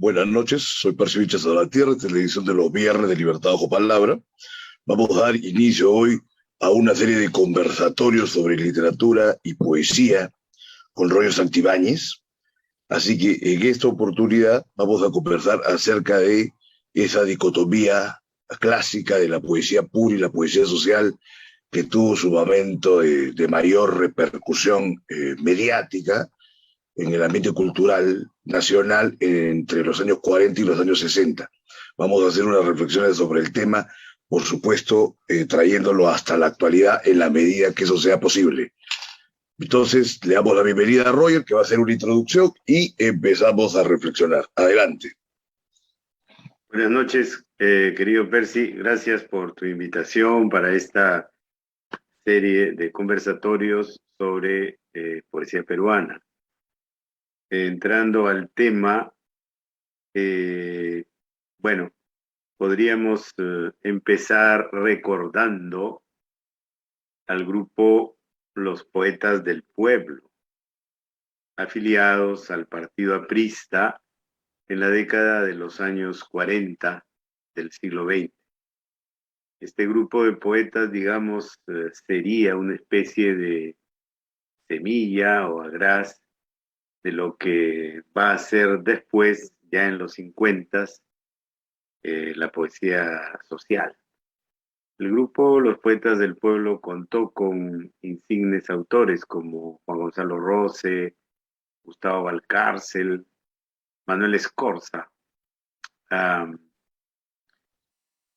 Buenas noches, soy Percy Vichas de la Tierra, esta es la edición de los viernes de Libertad Bajo Palabra. Vamos a dar inicio hoy a una serie de conversatorios sobre literatura y poesía con Roger Santibáñez. Así que en esta oportunidad vamos a conversar acerca de esa dicotomía clásica de la poesía pura y la poesía social que tuvo su momento de mayor repercusión mediática en el ambiente cultural nacional entre los años 40 y los años 60. Vamos a hacer unas reflexiones sobre el tema, por supuesto, trayéndolo hasta la actualidad en la medida que eso sea posible. Entonces, le damos la bienvenida a Roger, que va a hacer una introducción, y empezamos a reflexionar. Adelante. Buenas noches, querido Percy. Gracias por tu invitación para esta serie de conversatorios sobre poesía peruana. Entrando al tema, bueno, podríamos empezar recordando al grupo Los Poetas del Pueblo, afiliados al partido aprista en la década de los años 40 del siglo XX. Este grupo de poetas, digamos, sería una especie de semilla o agraz de lo que va a ser después, ya en los 50, la poesía social. El grupo Los Poetas del Pueblo contó con insignes autores como Juan Gonzalo Rose, Gustavo Valcárcel, Manuel Escorza.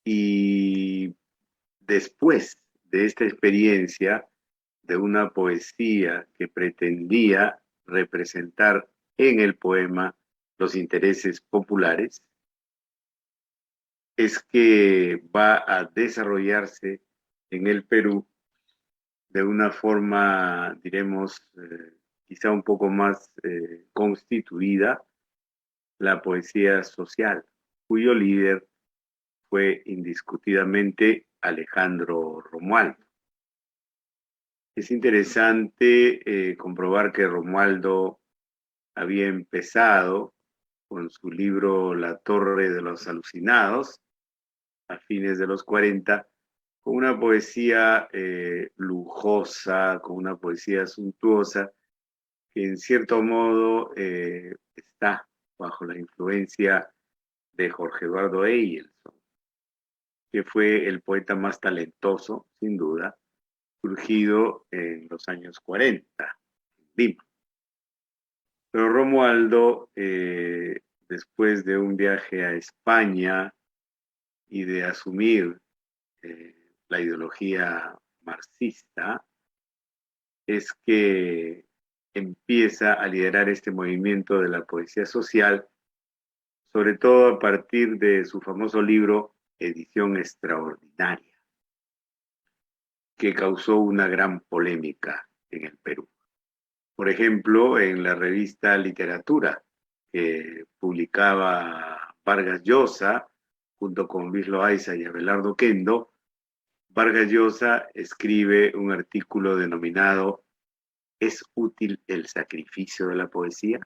Y después de esta experiencia, de una poesía que pretendía representar en el poema los intereses populares, es que va a desarrollarse en el Perú de una forma, diremos, quizá un poco más constituida, la poesía social, cuyo líder fue indiscutidamente Alejandro Romualdo. Es interesante comprobar que Romualdo había empezado con su libro La Torre de los Alucinados a fines de los 40, con una poesía lujosa, con una poesía suntuosa, que en cierto modo está bajo la influencia de Jorge Eduardo Eyelson, que fue el poeta más talentoso, sin duda, surgido en los años 40, en Lima. Pero Romualdo, después de un viaje a España y de asumir la ideología marxista, es que empieza a liderar este movimiento de la poesía social, sobre todo a partir de su famoso libro Edición Extraordinaria, que causó una gran polémica en el Perú. Por ejemplo, en la revista Literatura, que publicaba Vargas Llosa, junto con Luis Loaiza y Abelardo Kendo, Vargas Llosa escribe un artículo denominado ¿Es útil el sacrificio de la poesía?,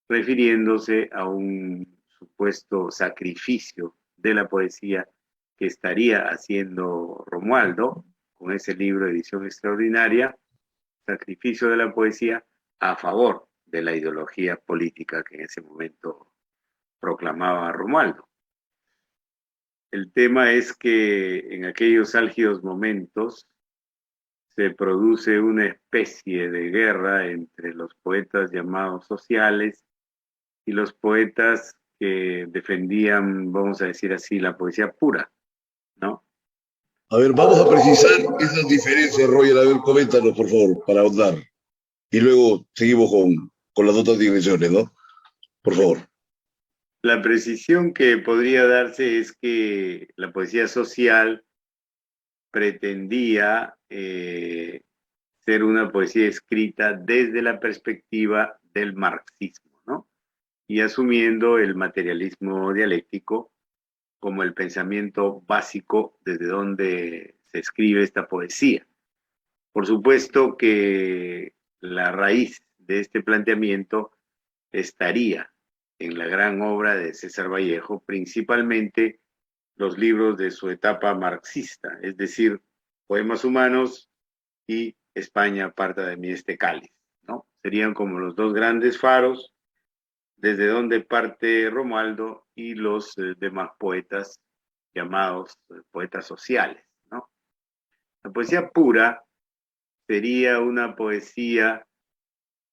refiriéndose a un supuesto sacrificio de la poesía que estaría haciendo Romualdo con ese libro Edición Extraordinaria, sacrificio de la poesía a favor de la ideología política que en ese momento proclamaba Romualdo. El tema es que en aquellos álgidos momentos se produce una especie de guerra entre los poetas llamados sociales y los poetas que defendían, vamos a decir así, la poesía pura, ¿no? A ver, vamos a precisar esas diferencias, Roger. A ver, coméntanos, por favor, para ahondar. Y luego seguimos con las otras dimensiones, ¿no? Por favor. La precisión que podría darse es que la poesía social pretendía ser una poesía escrita desde la perspectiva del marxismo, ¿no? Y asumiendo el materialismo dialéctico como el pensamiento básico desde donde se escribe esta poesía. Por supuesto que la raíz de este planteamiento estaría en la gran obra de César Vallejo, principalmente los libros de su etapa marxista, es decir, Poemas Humanos y España aparta de mí este cáliz, ¿no? Serían como los dos grandes faros desde donde parte Romualdo y los demás poetas llamados poetas sociales, ¿no? La poesía pura sería una poesía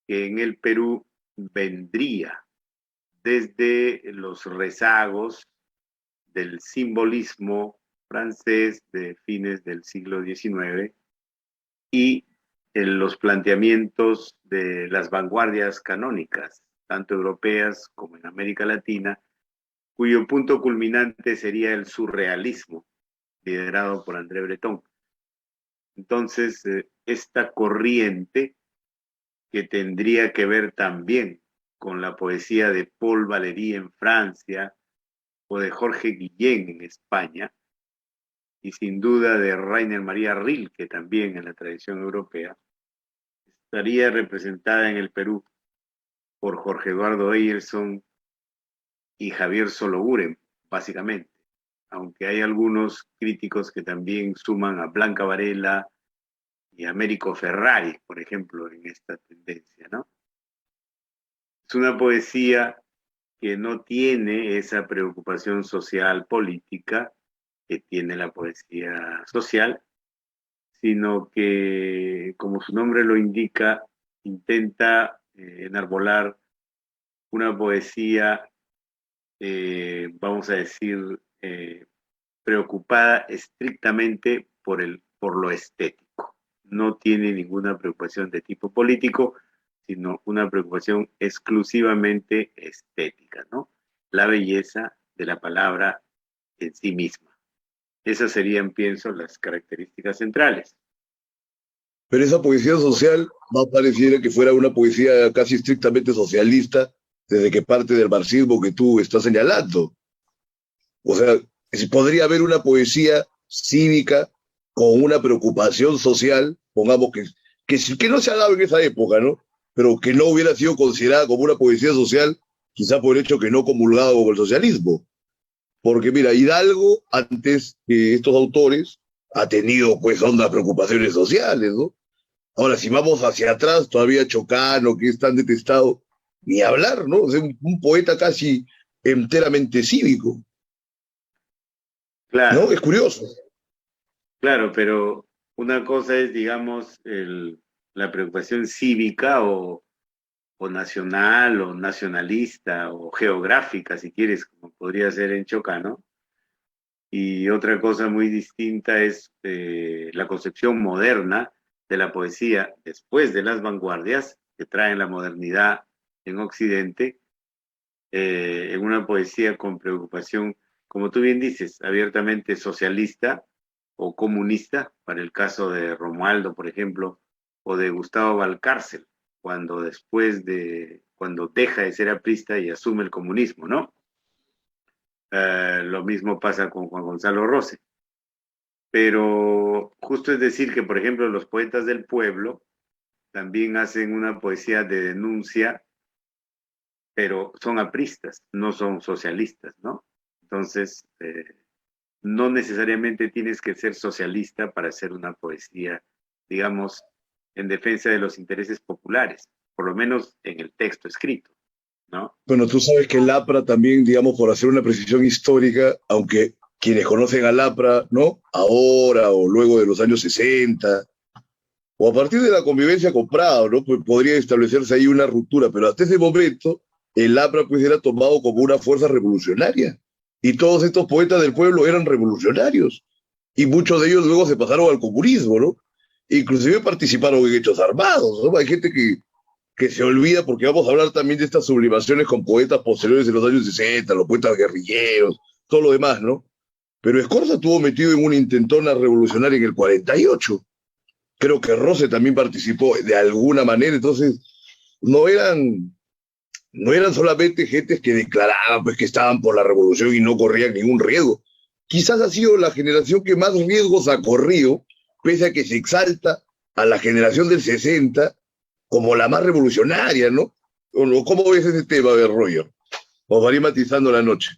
que en el Perú vendría desde los rezagos del simbolismo francés de fines del siglo XIX y en los planteamientos de las vanguardias canónicas, tanto europeas como en América Latina, cuyo punto culminante sería el surrealismo, liderado por André Breton. Entonces, esta corriente que tendría que ver también con la poesía de Paul Valéry en Francia o de Jorge Guillén en España, y sin duda de Rainer María Rilke también en la tradición europea, estaría representada en el Perú por Jorge Eduardo Eyerson y Javier Sologuren, básicamente, aunque hay algunos críticos que también suman a Blanca Varela y a Américo Ferrari, por ejemplo, en esta tendencia, ¿no? Es una poesía que no tiene esa preocupación social política que tiene la poesía social, sino que, como su nombre lo indica, intenta enarbolar una poesía, vamos a decir, preocupada estrictamente por lo estético. No tiene ninguna preocupación de tipo político, sino una preocupación exclusivamente estética, ¿no? La belleza de la palabra en sí misma. Esas serían, pienso, las características centrales. Pero esa poesía social más pareciera que fuera una poesía casi estrictamente socialista, desde que parte del marxismo que tú estás señalando. O sea, si podría haber una poesía cívica con una preocupación social, pongamos que no se ha dado en esa época, ¿no? Pero que no hubiera sido considerada como una poesía social, quizá por el hecho que no comulgaba con el socialismo. Porque mira, Hidalgo, antes que estos autores, ha tenido pues hondas preocupaciones sociales, ¿no? Ahora, si vamos hacia atrás, todavía Chocano, que es tan detestado, ni hablar, ¿no? O sea, un poeta casi enteramente cívico, ¿no? Claro, Es curioso. claro, pero una cosa es, digamos, la preocupación cívica o nacional o nacionalista o geográfica, si quieres, como podría ser en Chocano. Y otra cosa muy distinta es la concepción moderna de la poesía después de las vanguardias que traen la modernidad en Occidente, en una poesía con preocupación, como tú bien dices, abiertamente socialista o comunista, para el caso de Romualdo, por ejemplo, o de Gustavo Valcárcel, cuando deja de ser aprista y asume el comunismo, ¿no? Lo mismo pasa con Juan Gonzalo Rose. Pero justo es decir que, por ejemplo, los poetas del pueblo también hacen una poesía de denuncia, pero son apristas, no son socialistas, ¿no? Entonces, no necesariamente tienes que ser socialista para hacer una poesía, digamos, en defensa de los intereses populares, por lo menos en el texto escrito, ¿no? Bueno, tú sabes que el APRA también, digamos, por hacer una precisión histórica, aunque quienes conocen al APRA, ¿no? Ahora o luego de los años 60, o a partir de la convivencia con Prado, ¿no? Pues podría establecerse ahí una ruptura, pero hasta ese momento el APRA pues era tomado como una fuerza revolucionaria. Y todos estos poetas del pueblo eran revolucionarios. Y muchos de ellos luego se pasaron al comunismo, ¿no? Inclusive participaron en hechos armados, ¿no? Hay gente que se olvida porque vamos a hablar también de estas sublimaciones con poetas posteriores de los años 60, los poetas guerrilleros, todo lo demás, ¿no? Pero Escorza estuvo metido en una intentona revolucionaria en el 48. Creo que Rose también participó de alguna manera, entonces no eran, no eran solamente gentes que declaraban pues, que estaban por la revolución y no corrían ningún riesgo. Quizás ha sido la generación que más riesgos ha corrido, pese a que se exalta a la generación del 60 como la más revolucionaria, ¿no? ¿Cómo ves ese tema, Roger? ¿O va a ir matizando la noche?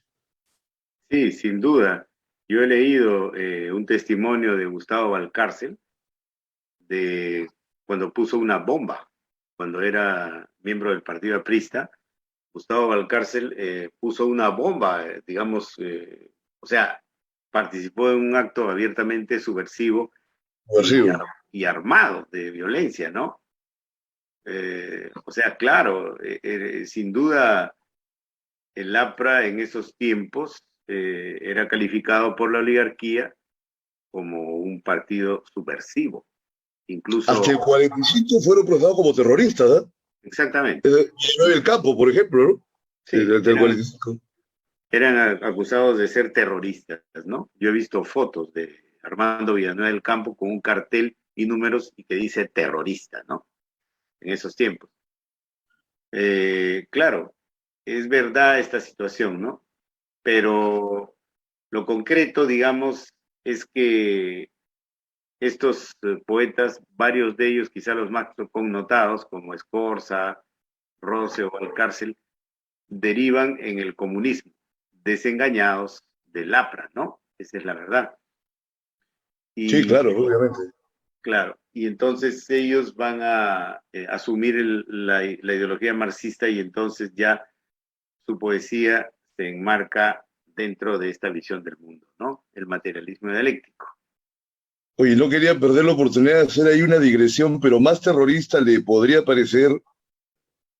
Sí, sin duda. Yo he leído un testimonio de Gustavo Valcárcel de cuando puso una bomba, cuando era miembro del Partido Aprista. Gustavo Valcárcel puso una bomba, digamos, o sea, participó en un acto abiertamente subversivo y, Subversivo. y armado de violencia, ¿no? O sea, claro, sin duda el APRA en esos tiempos era calificado por la oligarquía como un partido subversivo, Hasta incluso, el 45 fueron procesados como terroristas, ¿eh? exactamente, El campo, por ejemplo, ¿no? sí, Hasta el 45. eran acusados de ser terroristas, ¿no? Yo he visto fotos de Armando Villanueva del Campo con un cartel y números y que dice terrorista, ¿no? En esos tiempos. Claro, es verdad esta situación, ¿no? Pero lo concreto, digamos, es que estos poetas, varios de ellos, quizá los más connotados, como Scorza, Rose o Valcárcel, derivan en el comunismo, desengañados del APRA, ¿no? Esa es la verdad. Sí, Y claro, obviamente. claro, y entonces ellos van a asumir la ideología marxista y entonces ya su poesía se enmarca dentro de esta visión del mundo, ¿no? El materialismo dialéctico. Oye, no quería perder la oportunidad de hacer ahí una digresión, pero más terrorista le podría parecer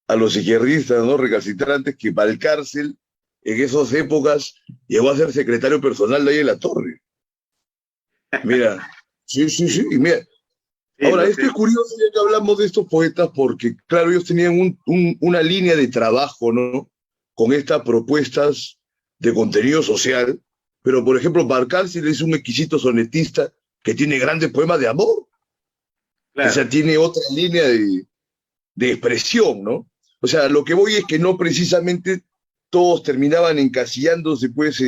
a los izquierdistas, ¿no? Recalcitrantes que Valcárcel en esas épocas llegó a ser secretario personal de ahí en la Torre. Mira, sí, sí, Sí, sí. Y mira, sí, ahora, lo esto sé. es curioso ya que hablamos de estos poetas porque, claro, ellos tenían una línea de trabajo, ¿no? Con estas propuestas de contenido social, pero, por ejemplo, Valcárcel es un exquisito sonetista que tiene grandes poemas de amor, o Claro, sea, tiene otra línea de expresión, ¿no? O sea, lo que voy es que no precisamente todos terminaban encasillándose, pues,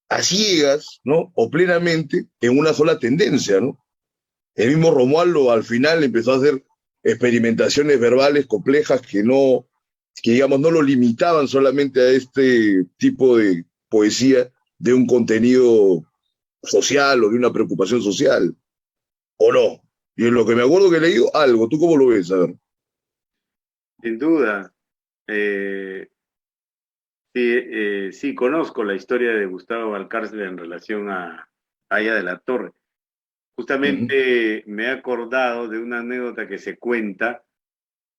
a ciegas, ¿no? O plenamente en una sola tendencia, ¿no? El mismo Romualdo al final empezó a hacer experimentaciones verbales complejas que digamos, no lo limitaban solamente a este tipo de poesía de un contenido social o de una preocupación social, ¿o no? Y en lo que me acuerdo que he leído, algo, ¿tú cómo lo ves? A ver. sin duda. Eh, sí, sí, conozco la historia de Gustavo Valcárcel en relación a Aya de la Torre. Uh -huh. Justamente me he acordado de una anécdota que se cuenta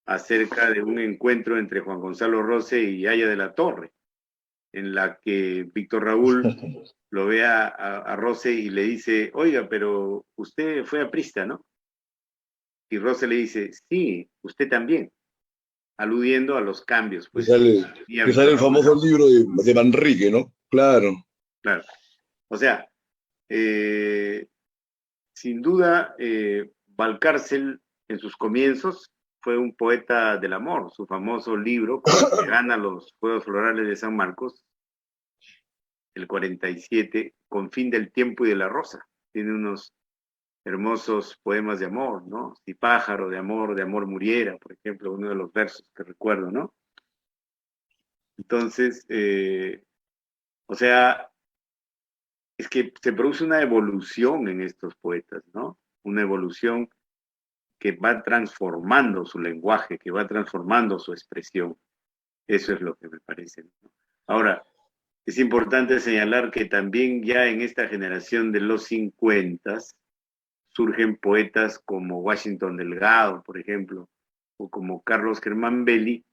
acerca de un encuentro entre Juan Gonzalo Rose y Aya de la Torre, en la que Víctor Raúl lo ve a Rose y le dice, oiga, pero usted fue aprista, ¿no? Y Rose le dice, sí, usted también, aludiendo a los cambios, Que pues, sale, y a que sale Víctor el Raúl, famoso ¿no? libro de Manrique, ¿no? Claro. Claro. O sea, eh, sin duda, Valcárcel en sus comienzos fue un poeta del amor. Su famoso libro, con el que gana los Juegos Florales de San Marcos, el 47, Con fin del tiempo y de la rosa. Tiene unos hermosos poemas de amor, ¿no? Si pájaro de amor muriera, por ejemplo, uno de los versos que recuerdo, ¿no? Entonces, o sea, es que se produce una evolución en estos poetas, ¿no? Una evolución que va transformando su lenguaje, que va transformando su expresión. Eso es lo que me parece, ¿no? Ahora, es importante señalar que también ya en esta generación de los 50 surgen poetas como Washington Delgado, por ejemplo, o como Carlos Germán Belli,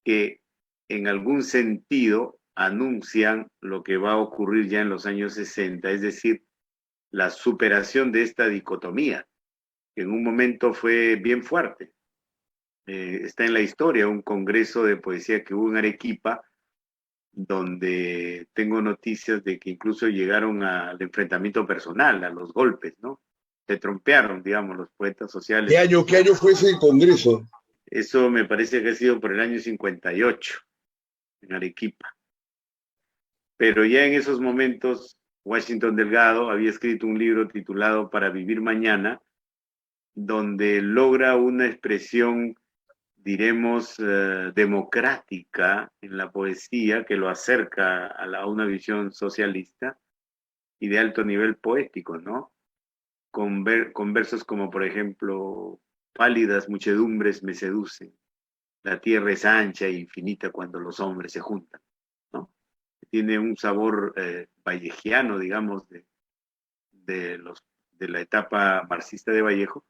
que en algún sentido anuncian lo que va a ocurrir ya en los años 60, es decir, la superación de esta dicotomía, que en un momento fue bien fuerte. Está en la historia un congreso de poesía que hubo en Arequipa, donde tengo noticias de que incluso llegaron al enfrentamiento personal, a los golpes, ¿no? Se trompearon, digamos, los poetas sociales. Qué año fue ese congreso? Eso me parece que ha sido por el año 58, en Arequipa. Pero ya en esos momentos, Washington Delgado había escrito un libro titulado Para vivir mañana, donde logra una expresión diremos, democrática en la poesía que lo acerca a una visión socialista y de alto nivel poético, ¿no? Con versos como, por ejemplo, pálidas muchedumbres me seducen, la tierra es ancha e infinita cuando los hombres se juntan, ¿no? Tiene un sabor vallejiano, digamos, de, los, de la etapa marxista de Vallejo,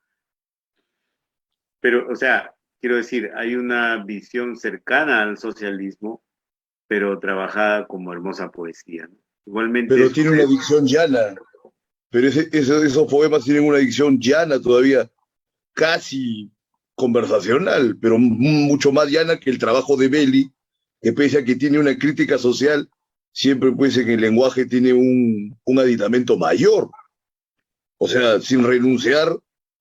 pero, o sea, quiero decir, hay una visión cercana al socialismo, pero trabajada como hermosa poesía, ¿no? Igualmente Pero tiene una sucede. dicción llana. Pero esos poemas tienen una dicción llana todavía, casi conversacional, pero mucho más llana que el trabajo de Belli, que pese a que tiene una crítica social, siempre pues en el lenguaje tiene un aditamento mayor, o sea, sin renunciar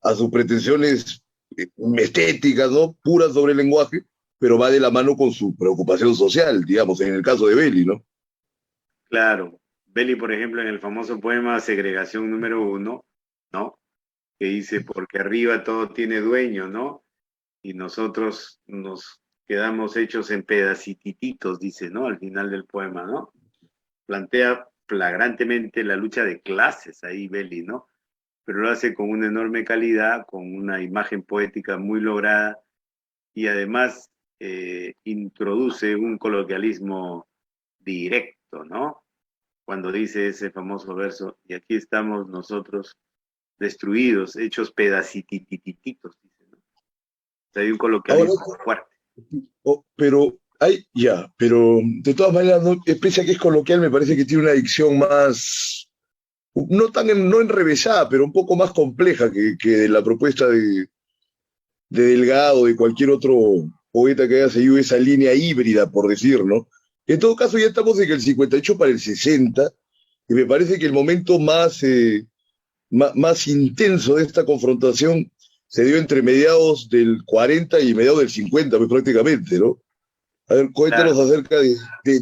a sus pretensiones estéticas, ¿no? Puras sobre el lenguaje, pero va de la mano con su preocupación social, digamos, en el caso de Belli, ¿no? Claro, Belli, por ejemplo, en el famoso poema Segregación número uno, ¿no? Que dice, porque arriba todo tiene dueño, ¿no? Y nosotros nos quedamos hechos en pedacititos, dice, ¿no? Al final del poema, ¿no? Plantea flagrantemente la lucha de clases ahí, Belli, ¿no? Pero lo hace con una enorme calidad, con una imagen poética muy lograda y además introduce un coloquialismo directo, ¿no? Cuando dice ese famoso verso, y aquí estamos nosotros destruidos, hechos pedacitititos, dice, ¿no? O sea, hay un Ahora, coloquialismo fuerte. pero pero de todas maneras, no, pese a que es coloquial, me parece que tiene una dicción más, no tan no enrevesada, pero un poco más compleja que la propuesta de Delgado, de cualquier otro poeta que haya seguido esa línea híbrida, por decir, ¿no? En todo caso, ya estamos en el 58 para el 60, y me parece que el momento más intenso de esta confrontación se dio entre mediados del 40 y mediados del 50, pues prácticamente, ¿no? A ver, cuéntanos Claro, acerca de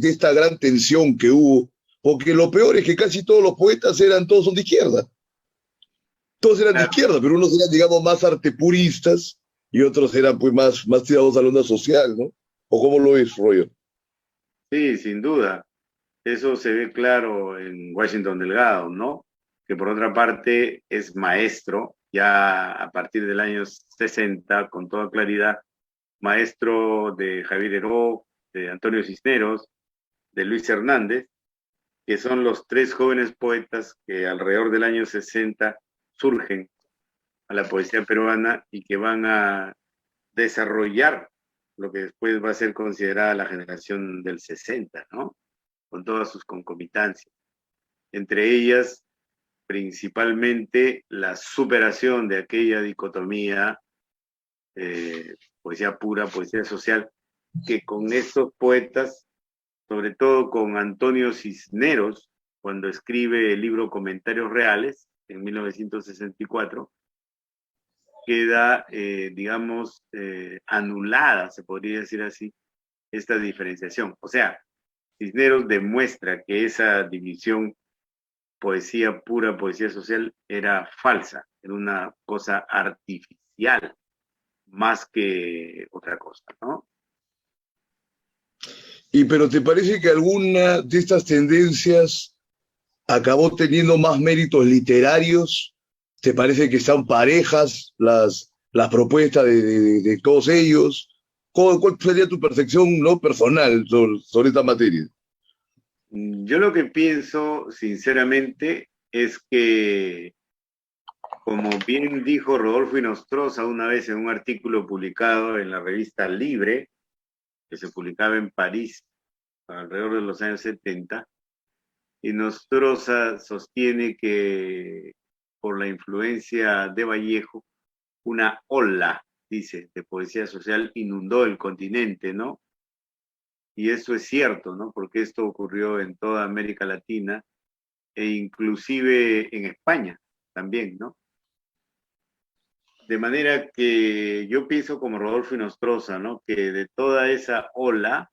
esta gran tensión que hubo, porque lo peor es que casi todos los poetas todos son de izquierda, todos eran de claro. izquierda, pero unos eran, digamos, más artepuristas y otros eran, pues, más tirados a la onda social, ¿no? ¿O cómo lo ves, Roger? Sí, sin duda. Eso se ve claro en Washington Delgado, ¿no? Que por otra parte es maestro, ya a partir del año 60, con toda claridad, maestro de Javier Heró, de Antonio Cisneros, de Luis Hernández, que son los tres jóvenes poetas que alrededor del año 60 surgen a la poesía peruana y que van a desarrollar lo que después va a ser considerada la generación del 60, ¿no? Con todas sus concomitancias. Entre ellas, principalmente la superación de aquella dicotomía, poesía pura, poesía social, que con estos poetas, sobre todo con Antonio Cisneros, cuando escribe el libro Comentarios Reales, en 1964, queda, digamos, anulada, se podría decir así, esta diferenciación. O sea, Cisneros demuestra que esa división poesía pura, poesía social, era falsa, era una cosa artificial, más que otra cosa, ¿no? Y pero ¿te parece que alguna de estas tendencias acabó teniendo más méritos literarios? ¿Te parece que están parejas las propuestas de todos ellos? ¿Cuál sería tu percepción no personal sobre esta materia? Yo lo que pienso, sinceramente, es que, como bien dijo Rodolfo Inostroza una vez en un artículo publicado en la revista Libre, que se publicaba en París alrededor de los años 70, y Nostroza sostiene que por la influencia de Vallejo, una ola, dice, de poesía social inundó el continente, ¿no? Y eso es cierto, ¿no? Porque esto ocurrió en toda América Latina e inclusive en España también, ¿no? De manera que yo pienso como Rodolfo Nostroza, ¿no? Que de toda esa ola,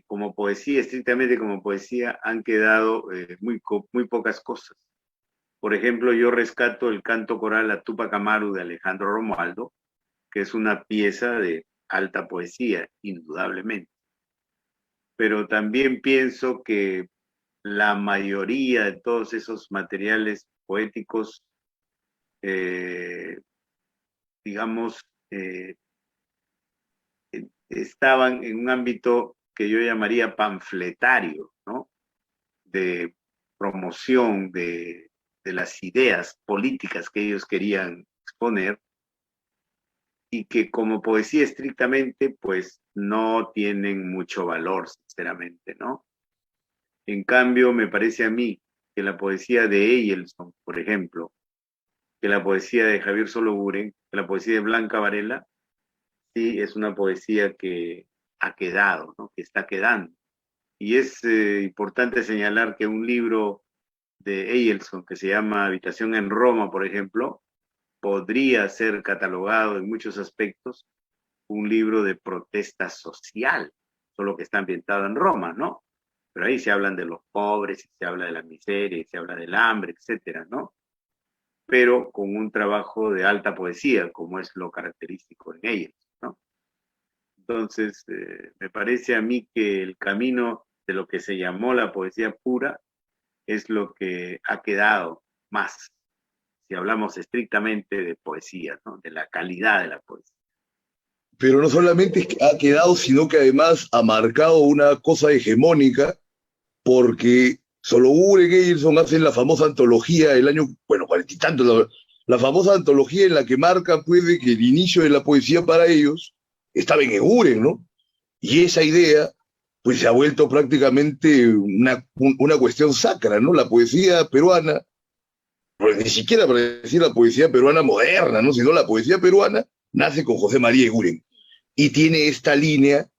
como poesía, estrictamente como poesía, han quedado muy pocas cosas. Por ejemplo, yo rescato el canto coral a Tupac Amaru de Alejandro Romualdo, que es una pieza de alta poesía, indudablemente. Pero también pienso que la mayoría de todos esos materiales poéticos, eh, digamos, estaban en un ámbito que yo llamaría panfletario, ¿no? De promoción de las ideas políticas que ellos querían exponer, y que como poesía estrictamente, pues no tienen mucho valor, sinceramente, ¿no? En cambio, me parece a mí que la poesía de Eyelson, por ejemplo, que la poesía de Javier Sologuren, que la poesía de Blanca Varela, sí es una poesía que ha quedado, ¿no? Que está quedando. Y es importante señalar que un libro de Eyelson que se llama Habitación en Roma, por ejemplo, podría ser catalogado en muchos aspectos un libro de protesta social, solo que está ambientado en Roma, ¿no? Pero ahí se hablan de los pobres, se habla de la miseria, se habla del hambre, etcétera, ¿no? Pero con un trabajo de alta poesía, como es lo característico en ellos, ¿no? Entonces, me parece a mí que el camino de lo que se llamó la poesía pura es lo que ha quedado más, si hablamos estrictamente de poesía, ¿no? De la calidad de la poesía. Pero no solamente es que ha quedado, sino que además ha marcado una cosa hegemónica, porque Sologuren y Eyerson hacen la famosa antología el año, bueno, cuarenta y tanto, la famosa antología en la que marcan pues de que el inicio de la poesía para ellos estaba en Eguren, ¿no? Y esa idea pues se ha vuelto prácticamente una cuestión sacra, ¿no? La poesía peruana, pues ni siquiera para decir la poesía peruana moderna, ¿no? Sino la poesía peruana nace con José María Eguren y tiene esta línea,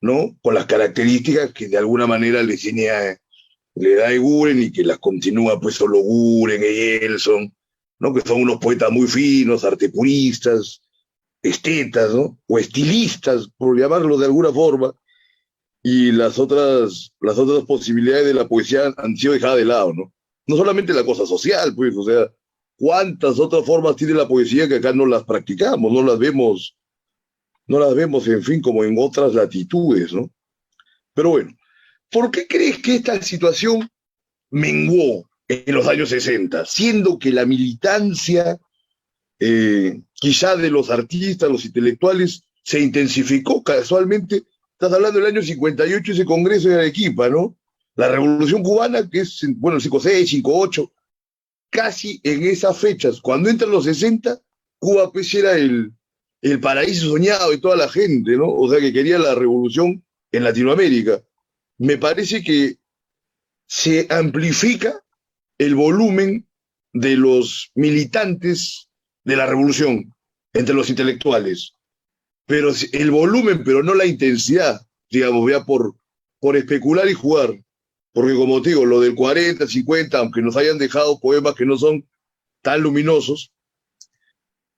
¿no? Con las características que de alguna manera le da Eguren y que las continúa pues Sologuren, Eyelson, ¿no? Que son unos poetas muy finos, artepuristas, estetas, ¿no? O estilistas, por llamarlo de alguna forma, y las otras posibilidades de la poesía han sido dejadas de lado, ¿no? No solamente la cosa social, pues, o sea, ¿cuántas otras formas tiene la poesía que acá no las practicamos, no las vemos, en fin, como en otras latitudes, ¿no? Pero bueno, ¿por qué crees que esta situación menguó en los años 60, siendo que la militancia, quizá de los artistas, los intelectuales, se intensificó casualmente? Estás hablando del año 58, ese congreso de Arequipa, ¿no? La Revolución Cubana, que es, bueno, el 56, 58, casi en esas fechas, cuando entran los 60, Cuba pues era el paraíso soñado de toda la gente, ¿no? O sea, que quería la revolución en Latinoamérica. Me parece que se amplifica el volumen de los militantes de la revolución entre los intelectuales, pero el volumen, pero no la intensidad, digamos, ya por especular y jugar, porque como te digo, lo del 40, 50, aunque nos hayan dejado poemas que no son tan luminosos,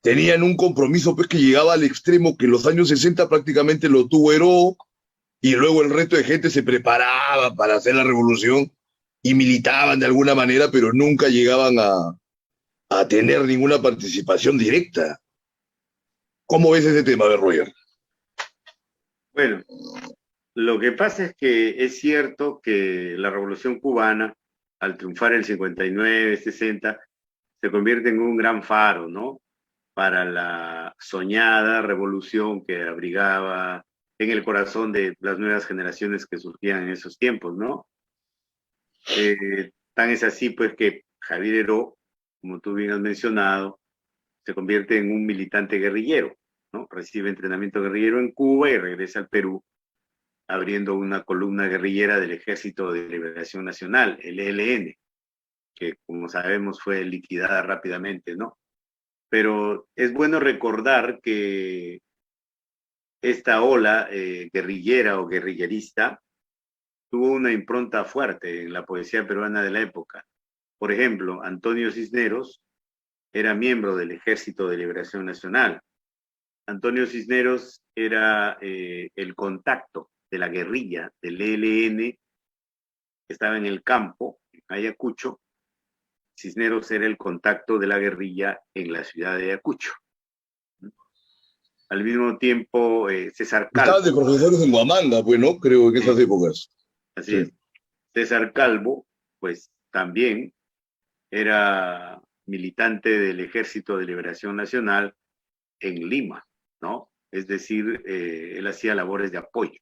tenían un compromiso pues que llegaba al extremo que en los años 60 prácticamente lo tuvo Heró, y luego el resto de gente se preparaba para hacer la revolución y militaban de alguna manera, pero nunca llegaban a tener ninguna participación directa. ¿Cómo ves ese tema, Roger? Bueno, lo que pasa es que es cierto que la Revolución Cubana, al triunfar el 59, 60, se convierte en un gran faro, ¿no? Para la soñada revolución que abrigaba en el corazón de las nuevas generaciones que surgían en esos tiempos, ¿no? Tan es así, pues, que Javier Heró, como tú bien has mencionado, se convierte en un militante guerrillero, ¿no? Recibe entrenamiento guerrillero en Cuba y regresa al Perú, abriendo una columna guerrillera del Ejército de Liberación Nacional, el ELN, que como sabemos fue liquidada rápidamente, ¿no? Pero es bueno recordar que esta ola guerrillera o guerrillerista tuvo una impronta fuerte en la poesía peruana de la época. Por ejemplo, Antonio Cisneros era miembro del Ejército de Liberación Nacional. Antonio Cisneros era el contacto de la guerrilla del ELN que estaba en el campo, en Ayacucho. Cisneros era el contacto de la guerrilla en la ciudad de Ayacucho. al mismo tiempo César Estaban de Calvo. profesores en Huamanga, pues, ¿no? Creo, en esas épocas. Así Sí. es. César Calvo, pues también era militante del Ejército de Liberación Nacional en Lima, ¿no? Es decir, él hacía labores de apoyo.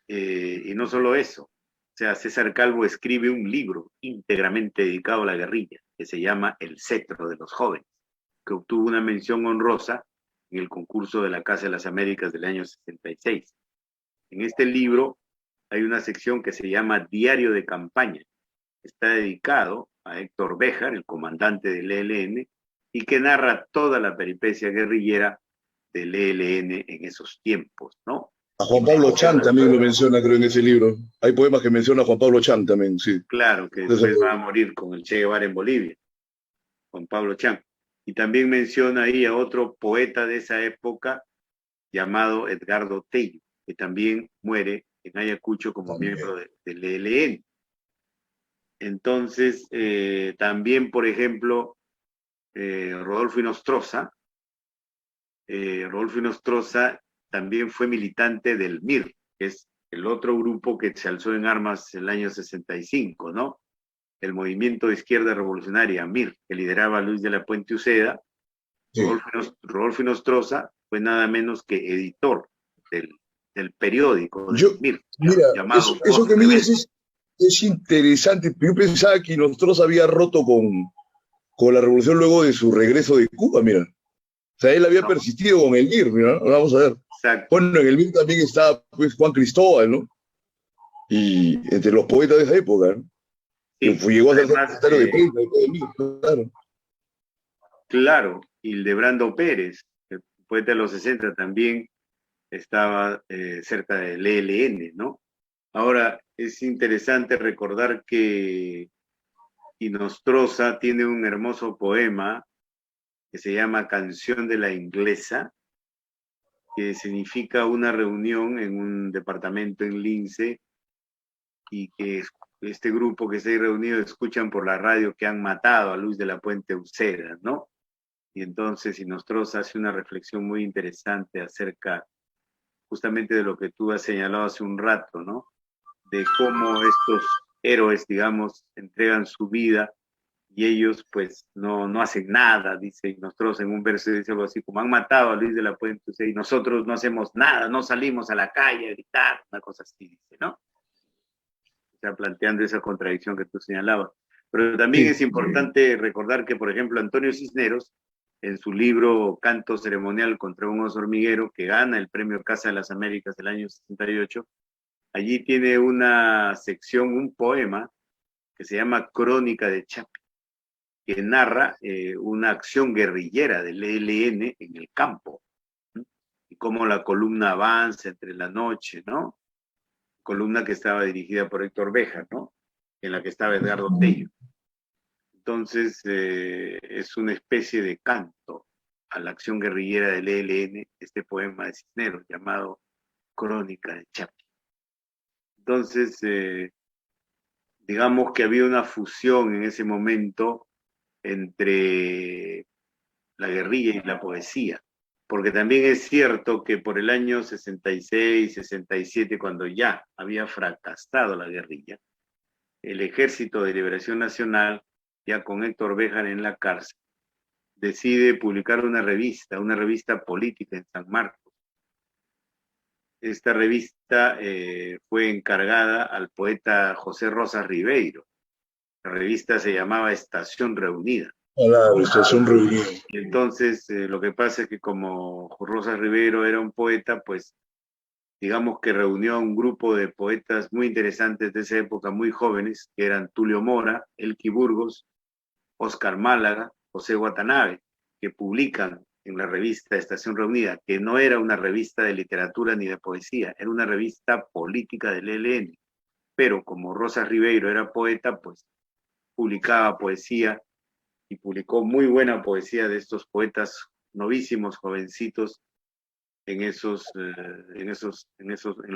Y no solo eso, o sea, César Calvo escribe un libro íntegramente dedicado a la guerrilla, que se llama El Cetro de los Jóvenes, que obtuvo una mención honrosa en el concurso de la Casa de las Américas del año 66. En este libro hay una sección que se llama Diario de Campaña. Está dedicado a Héctor Béjar, el comandante del ELN, y que narra toda la peripecia guerrillera del ELN en esos tiempos, ¿no? A Juan Pablo Chan también lo menciona, creo, en ese libro. Hay poemas que menciona a Juan Pablo Chan también, sí. Claro, que después va a morir con el Che Guevara en Bolivia, Juan Pablo Chan. Y también menciona ahí a otro poeta de esa época llamado Edgardo Tello, que también muere en Ayacucho como miembro del ELN. Entonces, también, por ejemplo, Rodolfo Inostroza también fue militante del MIR, que es el otro grupo que se alzó en armas en el año 65, ¿no? El Movimiento de Izquierda Revolucionaria, MIR, que lideraba Luis de la Puente Uceda. Sí. Rodolfo Inostroza fue nada menos que editor del periódico del MIR. Mira, llamado eso que me dices es interesante. Yo pensaba que Inostroza había roto con la revolución luego de su regreso de Cuba, mira. O sea, él había persistido con el MIR, mira, vamos a ver. Exacto. Bueno, en el MIR también estaba pues, Juan Cristóbal, ¿no? Y entre los poetas de esa época, ¿no? Sí, llegó a ser secretario de prensa del MIR, claro. Claro, Hildebrando Pérez, el poeta de los 60, también estaba cerca del ELN, ¿no? Ahora, es interesante recordar que Inostroza tiene un hermoso poema que se llama Canción de la Inglesa, que significa una reunión en un departamento en Lince y que este grupo que está ahí reunido escuchan por la radio que han matado a Luis de la Puente Uceda, ¿no? Y entonces Inostroza hace una reflexión muy interesante acerca justamente de lo que tú has señalado hace un rato, ¿no? De cómo estos héroes, digamos, entregan su vida y ellos pues no hacen nada, dice Inostroza en un verso, dice algo así, como han matado a Luis de la Puente y nosotros no hacemos nada, no salimos a la calle a gritar, una cosa así, dice, ¿no? O sea, planteando esa contradicción que tú señalabas. Pero también es importante recordar que, por ejemplo, Antonio Cisneros, en su libro Canto Ceremonial contra un oso hormiguero, que gana el premio Casa de las Américas del año 68, allí tiene una sección, un poema, que se llama Crónica de Chapi, que narra una acción guerrillera del ELN en el campo, ¿no? Y cómo la columna avanza entre la noche, ¿no? Columna que estaba dirigida por Héctor Béjar, ¿no? En la que estaba Edgardo Tello. Entonces, es una especie de canto a la acción guerrillera del ELN, este poema de Cisneros llamado Crónica de Chapi. Entonces, digamos que había una fusión en ese momento entre la guerrilla y la poesía, porque también es cierto que por el año 66, 67, cuando ya había fracasado la guerrilla, el Ejército de Liberación Nacional, ya con Héctor Béjar en la cárcel, decide publicar una revista política en San Marcos. Esta revista fue encargada al poeta José Rosas Ribeiro. La revista se llamaba Estación Reunida. Claro, Estación Reunida. Entonces, lo que pasa es que como Rosas Ribeiro era un poeta, pues digamos que reunió a un grupo de poetas muy interesantes de esa época, muy jóvenes, que eran Tulio Mora, Elqui Burgos, Oscar Málaga, José Watanabe, que publican en la revista Estación Reunida, que no era una revista de literatura ni de poesía, era una revista política del ELN. Pero como Rosas Ribeiro era poeta, pues publicaba poesía y publicó muy buena poesía de estos poetas novísimos, jovencitos, en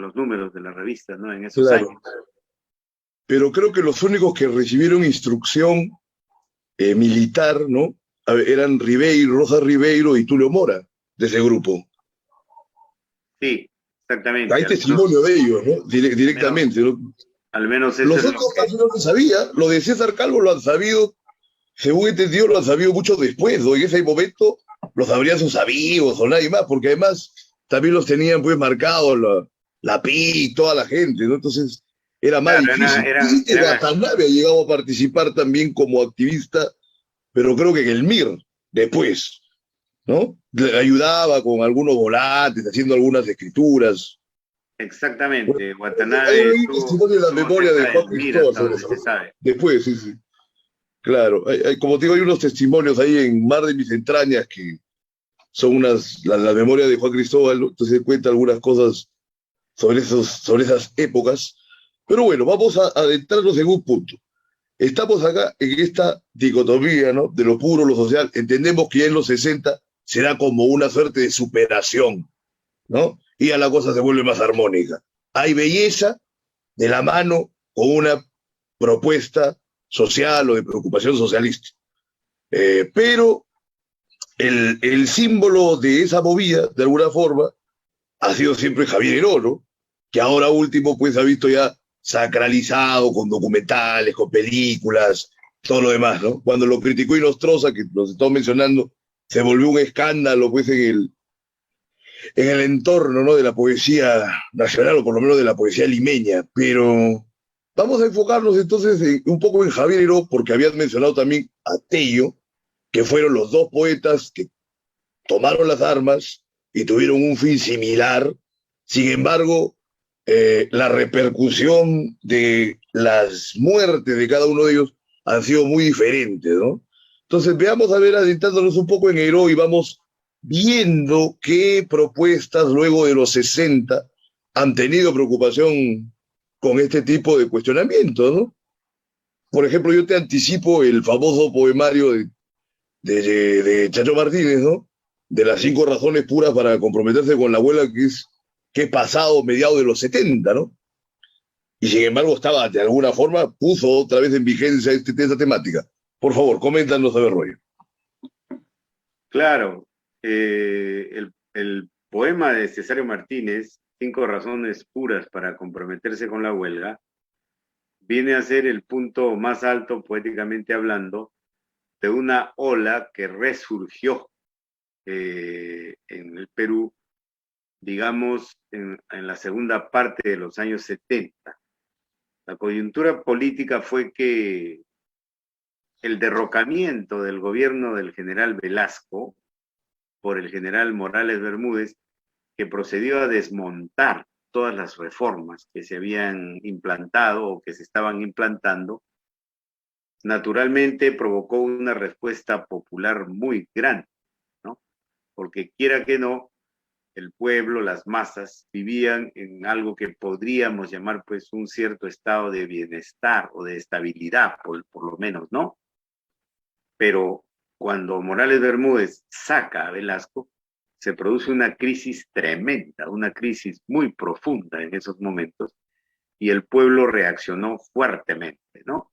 los números de la revista, ¿no? En esos años. Pero creo que los únicos que recibieron instrucción militar, ¿no? Eran Ribeiro, Rosas Ribeiro y Tulio Mora. de ese grupo. Sí, exactamente. Hay testimonio de ellos, ¿no? Directamente, ¿no? Al menos eso Los es lo otros que... casi no lo sabía, lo de César Calvo lo han sabido, según he entendido, lo han sabido mucho después, ¿no? En ese momento lo sabrían sus amigos o nadie más, porque además también los tenían pues marcados la PI y toda la gente, ¿no? Entonces era más Claro, difícil. Y eran Watanabe ha llegado a participar también como activista, pero creo que en el MIR, después, ¿no? Le ayudaba con algunos volantes, haciendo algunas escrituras. Bueno, exactamente. hay Watanabe un testimonio en la estuvo memoria de cerca Juan del MIR Cristóbal hasta sobre donde eso, se ¿no? sabe. Después, sí, sí. Claro, como te digo, hay unos testimonios ahí en Mar de mis entrañas que son la memoria de Juan Cristóbal, ¿no? Entonces cuenta algunas cosas sobre esas épocas. Pero bueno, vamos a adentrarnos en un punto. Estamos acá en esta dicotomía, ¿no? De lo puro, lo social. Entendemos que ya en los 60 será como una suerte de superación, ¿no? Y ya la cosa se vuelve más armónica. Hay belleza de la mano con una propuesta social o de preocupación socialista. Pero el símbolo de esa movida, de alguna forma, ha sido siempre Javier Heró, ¿no? Que ahora último pues ha visto ya sacralizado con documentales, con películas, todo lo demás, ¿no? Cuando lo criticó Inostroza, que los estamos mencionando, se volvió un escándalo pues en el entorno, ¿no? De la poesía nacional, o por lo menos de la poesía limeña. Pero vamos a enfocarnos entonces un poco en Javier Heró, porque habías mencionado también a Tello, que fueron los dos poetas que tomaron las armas y tuvieron un fin similar. Sin embargo, la repercusión de las muertes de cada uno de ellos han sido muy diferentes, ¿no? Entonces, veamos a ver, adentrándonos un poco en Heró y vamos viendo qué propuestas luego de los 60 han tenido preocupación con este tipo de cuestionamientos, ¿no? Por ejemplo, yo te anticipo el famoso poemario de Chacho Martínez, ¿no? De las 5 razones puras para comprometerse con la abuela, que es pasado mediados de los 70, ¿no? Y sin embargo estaba, de alguna forma, puso otra vez en vigencia esta temática. Por favor, coméntanos a ver, Roy. Claro, el poema de Cesario Martínez, 5 razones puras para comprometerse con la huelga, viene a ser el punto más alto, poéticamente hablando, de una ola que resurgió en el Perú, digamos, en la segunda parte de los años 70. La coyuntura política fue que el derrocamiento del gobierno del general Velasco por el general Morales Bermúdez, que procedió a desmontar todas las reformas que se habían implantado o que se estaban implantando, naturalmente provocó una respuesta popular muy grande, ¿no? Porque quiera que no, el pueblo, las masas, vivían en algo que podríamos llamar pues un cierto estado de bienestar o de estabilidad, por lo menos, ¿no? Pero cuando Morales Bermúdez saca a Velasco, se produce una crisis tremenda, una crisis muy profunda en esos momentos, y el pueblo reaccionó fuertemente, ¿no?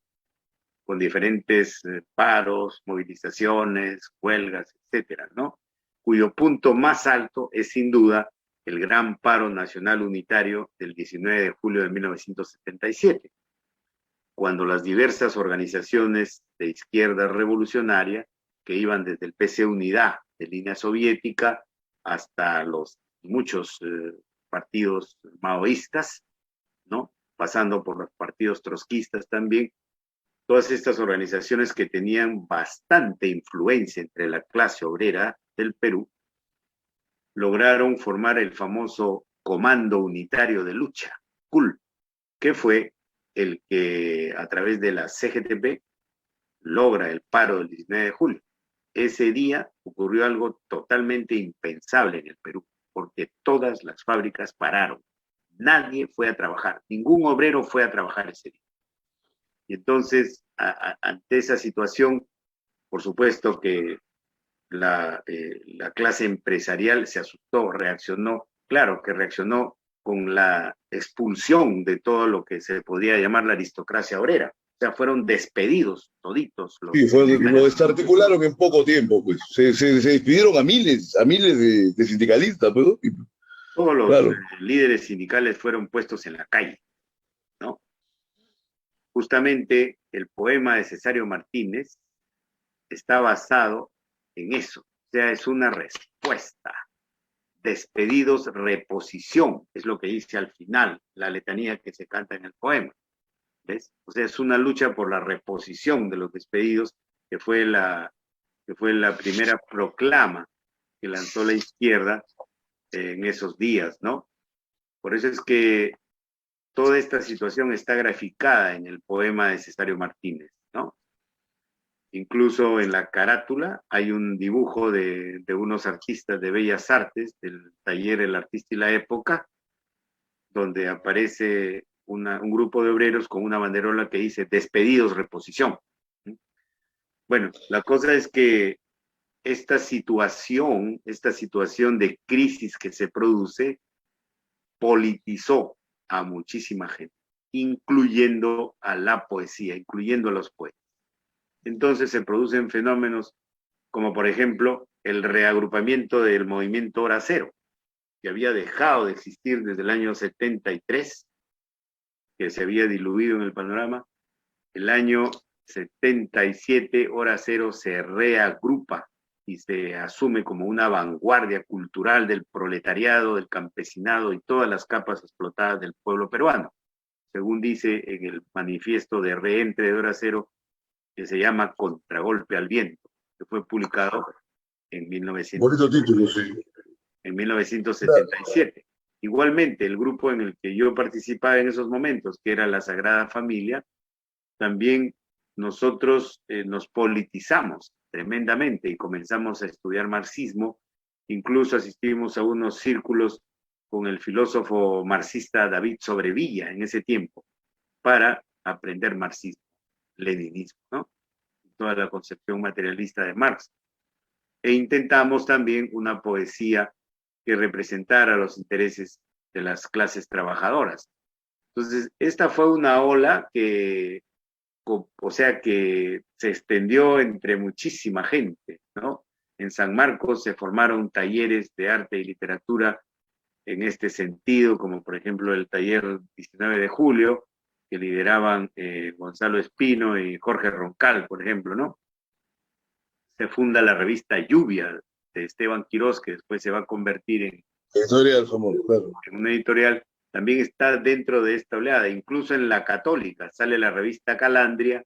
Con diferentes paros, movilizaciones, huelgas, etcétera, ¿no? Cuyo punto más alto es sin duda el gran paro nacional unitario del 19 de julio de 1977, cuando las diversas organizaciones de izquierda revolucionaria, que iban desde el PC Unidad de línea soviética hasta los muchos partidos maoístas, ¿no? Pasando por los partidos trotskistas también, todas estas organizaciones que tenían bastante influencia entre la clase obrera del Perú, lograron formar el famoso Comando Unitario de Lucha, CUL, que fue el que a través de la CGTP logra el paro del 19 de julio. Ese día ocurrió algo totalmente impensable en el Perú, porque todas las fábricas pararon. Nadie fue a trabajar, ningún obrero fue a trabajar ese día. Y entonces, ante esa situación, por supuesto que la clase empresarial se asustó, reaccionó, claro que reaccionó con la expulsión de todo lo que se podría llamar la aristocracia obrera, O sea, fueron despedidos toditos. Sí, lo desarticularon en poco tiempo, pues. Se despidieron a miles de sindicalistas, pues, ¿no? Todos los Claro. líderes sindicales fueron puestos en la calle, ¿no? Justamente el poema de Cesario Martínez está basado en eso. O sea, es una respuesta. Despedidos, reposición, es lo que dice al final, la letanía que se canta en el poema. ¿Ves? O sea, es una lucha por la reposición de los despedidos, que fue la primera proclama que lanzó la izquierda en esos días, ¿no? Por eso es que toda esta situación está graficada en el poema de Cesario Martínez, ¿no? Incluso en la carátula hay un dibujo de unos artistas de bellas artes del taller El Artista y la Época, donde aparece un grupo de obreros con una banderola que dice despedidos, reposición. Bueno, la cosa es que esta situación de crisis que se produce, politizó a muchísima gente, incluyendo a la poesía, incluyendo a los poetas. Entonces se producen fenómenos como, por ejemplo, el reagrupamiento del movimiento Hora Cero, que había dejado de existir desde el año 73, que se había diluido en el panorama. El año 77, Hora Cero se reagrupa y se asume como una vanguardia cultural del proletariado, del campesinado y todas las capas explotadas del pueblo peruano, según dice en el manifiesto de reentre de Hora Cero, que se llama Contragolpe al Viento, que fue publicado en 1977. Claro. Igualmente, el grupo en el que yo participaba en esos momentos, que era la Sagrada Familia, también nosotros nos politizamos tremendamente y comenzamos a estudiar marxismo. Incluso asistimos a unos círculos con el filósofo marxista David Sobrevilla en ese tiempo para aprender marxismo, leninismo, ¿no? Toda la concepción materialista de Marx. E intentamos también una poesía que representara los intereses de las clases trabajadoras. Entonces, esta fue una ola que se extendió entre muchísima gente, ¿no? En San Marcos se formaron talleres de arte y literatura en este sentido, como por ejemplo el taller 19 de julio, que lideraban Gonzalo Espino y Jorge Roncal, por ejemplo, ¿no? Se funda la revista Lluvia de Esteban Quirós, que después se va a convertir en una editorial. También está dentro de esta oleada. Incluso en la Católica sale la revista Calandria,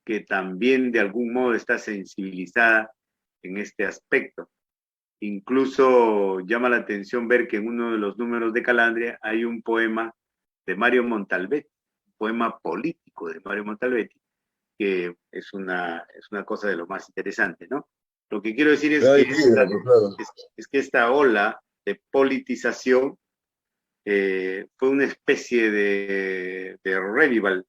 que también de algún modo está sensibilizada en este aspecto. Incluso llama la atención ver que en uno de los números de Calandria hay un poema de Mario Montalbetti, un poema político de Mario Montalbetti, que es una cosa de lo más interesante, ¿no? Lo que quiero decir es que esta ola de politización fue una especie de revival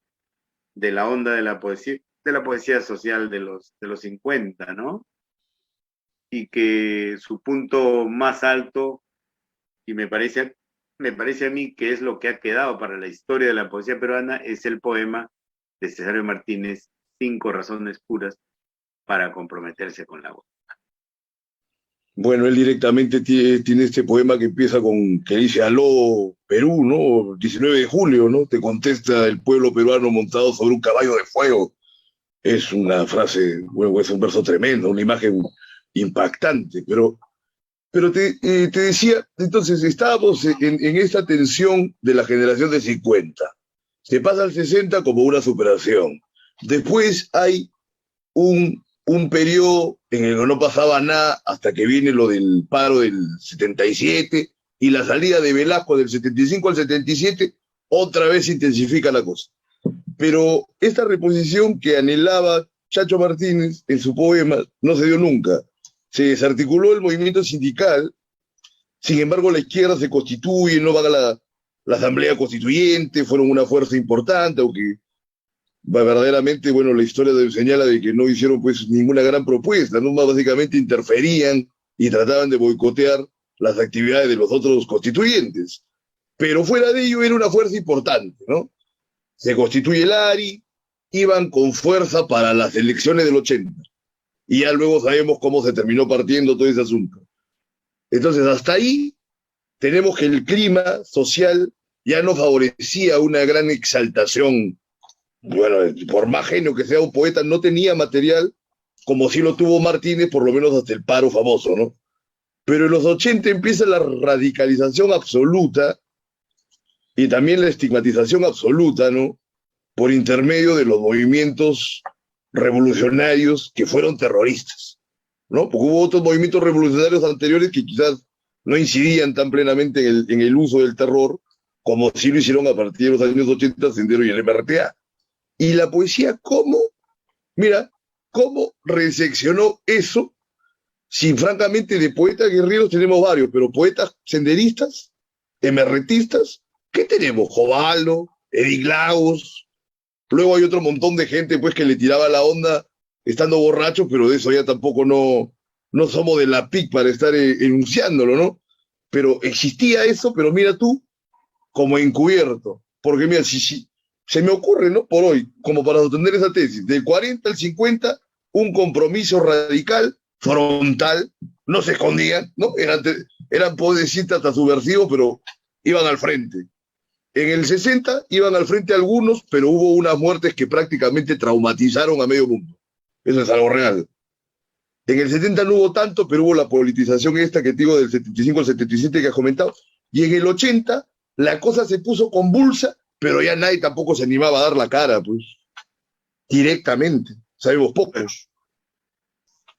de la onda de la poesía social de los 50, ¿no? Y que su punto más alto, y me parece a mí que es lo que ha quedado para la historia de la poesía peruana, es el poema de Cesario Martínez, 5 razones puras para comprometerse con la voz. Bueno, él directamente tiene este poema que empieza que dice: aló Perú, ¿no? 19 de julio, ¿no? Te contesta el pueblo peruano montado sobre un caballo de fuego. Es una frase, bueno, es un verso tremendo, una imagen impactante, pero te decía, entonces estábamos en esta tensión de la generación de 50. Se pasa al 60 como una superación. Después hay un periodo en el que no pasaba nada hasta que viene lo del paro del 77 y la salida de Velasco del 75 al 77, otra vez se intensifica la cosa. Pero esta reposición que anhelaba Chacho Martínez en su poema no se dio nunca. Se desarticuló el movimiento sindical, sin embargo la izquierda se constituye, no va a la asamblea constituyente, fueron una fuerza importante, aunque verdaderamente, bueno, la historia señala de que no hicieron pues ninguna gran propuesta, ¿no? Más básicamente interferían y trataban de boicotear las actividades de los otros constituyentes. Pero fuera de ello era una fuerza importante, ¿no? Se constituye el ARI, iban con fuerza para las elecciones del 80. Y ya luego sabemos cómo se terminó partiendo todo ese asunto. Entonces, hasta ahí tenemos que el clima social ya no favorecía una gran exaltación. Bueno, por más genio que sea un poeta, no tenía material como si lo tuvo Martínez, por lo menos hasta el paro famoso, ¿no? Pero en los 80 empieza la radicalización absoluta y también la estigmatización absoluta, ¿no? Por intermedio de los movimientos revolucionarios que fueron terroristas, ¿no? Porque hubo otros movimientos revolucionarios anteriores que quizás no incidían tan plenamente en el uso del terror como sí lo hicieron a partir de los años 80, Sendero y el MRTA. Y la poesía, ¿cómo? Mira, ¿cómo reseccionó eso? Si francamente de poetas guerreros tenemos varios, pero poetas senderistas, emerretistas, ¿qué tenemos? Jovaldo, Edith Lagos, luego hay otro montón de gente pues que le tiraba la onda estando borrachos, pero de eso ya tampoco no somos de la PIC para estar enunciándolo, ¿no? Pero existía eso, pero mira tú, como encubierto, porque mira, si se me ocurre, ¿no? Por hoy, como para sostener esa tesis, del 40 al 50, un compromiso radical, frontal, no se escondían, ¿no? Eran poetas hasta subversivos, pero iban al frente. En el 60 iban al frente algunos, pero hubo unas muertes que prácticamente traumatizaron a medio mundo. Eso es algo real. En el 70 no hubo tanto, pero hubo la politización esta que te digo del 75 al 77 que has comentado. Y en el 80 la cosa se puso convulsa, pero ya nadie tampoco se animaba a dar la cara, pues, directamente. Sabemos pocos.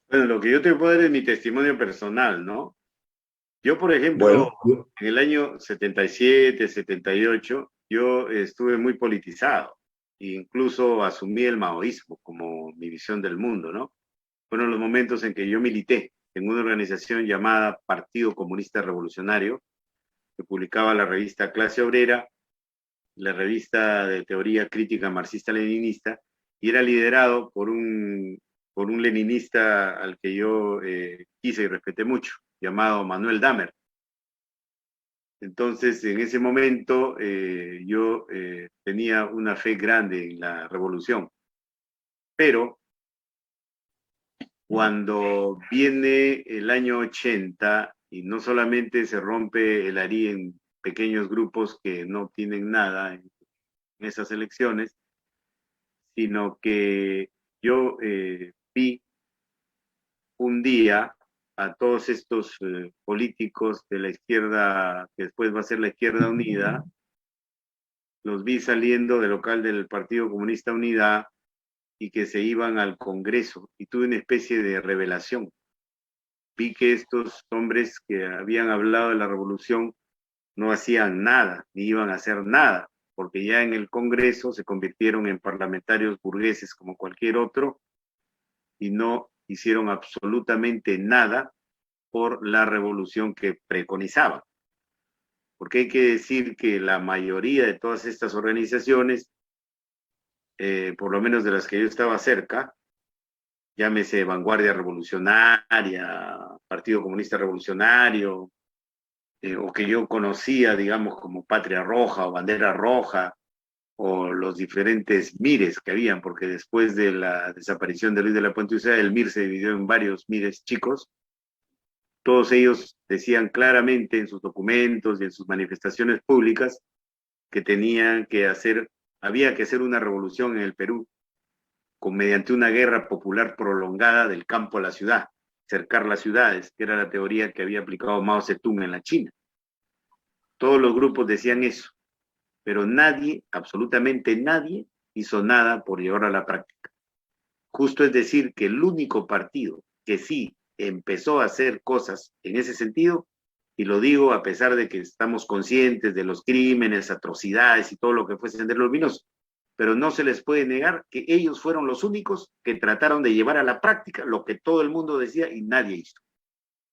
Bueno, lo que yo te puedo dar es mi testimonio personal, ¿no? Yo, por ejemplo, bueno, en el año 77, 78, yo estuve muy politizado. Incluso asumí el maoísmo como mi visión del mundo, ¿no? Fueron los momentos en que yo milité en una organización llamada Partido Comunista Revolucionario, que publicaba la revista Clase Obrera, la revista de teoría crítica marxista-leninista, y era liderado por un leninista al que yo quise y respeté mucho, llamado Manuel Dahmer. Entonces, en ese momento, yo tenía una fe grande en la revolución. Pero cuando viene el año 80 y no solamente se rompe el ARI en pequeños grupos que no tienen nada en esas elecciones, sino que yo vi un día a todos estos políticos de la izquierda, que después va a ser la Izquierda Unida, los vi saliendo del local del Partido Comunista Unidad y que se iban al Congreso, y tuve una especie de revelación. Vi que estos hombres que habían hablado de la revolución no hacían nada, ni iban a hacer nada, porque ya en el Congreso se convirtieron en parlamentarios burgueses como cualquier otro y no hicieron absolutamente nada por la revolución que preconizaban. Porque hay que decir que la mayoría de todas estas organizaciones, por lo menos de las que yo estaba cerca, llámese Vanguardia Revolucionaria, Partido Comunista Revolucionario, o que yo conocía, digamos, como Patria Roja o Bandera Roja, o los diferentes MIRES que habían, porque después de la desaparición de Luis de la Puente Uceda, el MIR se dividió en varios MIRES chicos. Todos ellos decían claramente en sus documentos y en sus manifestaciones públicas que había que hacer una revolución en el Perú mediante una guerra popular prolongada del campo a la ciudad, cercar las ciudades, que era la teoría que había aplicado Mao Zedong en la China. Todos los grupos decían eso, pero nadie, absolutamente nadie, hizo nada por llevarlo a la práctica. Justo es decir que el único partido que sí empezó a hacer cosas en ese sentido, y lo digo a pesar de que estamos conscientes de los crímenes, atrocidades y todo lo que fue Sendero Luminoso, pero no se les puede negar que ellos fueron los únicos que trataron de llevar a la práctica lo que todo el mundo decía y nadie hizo.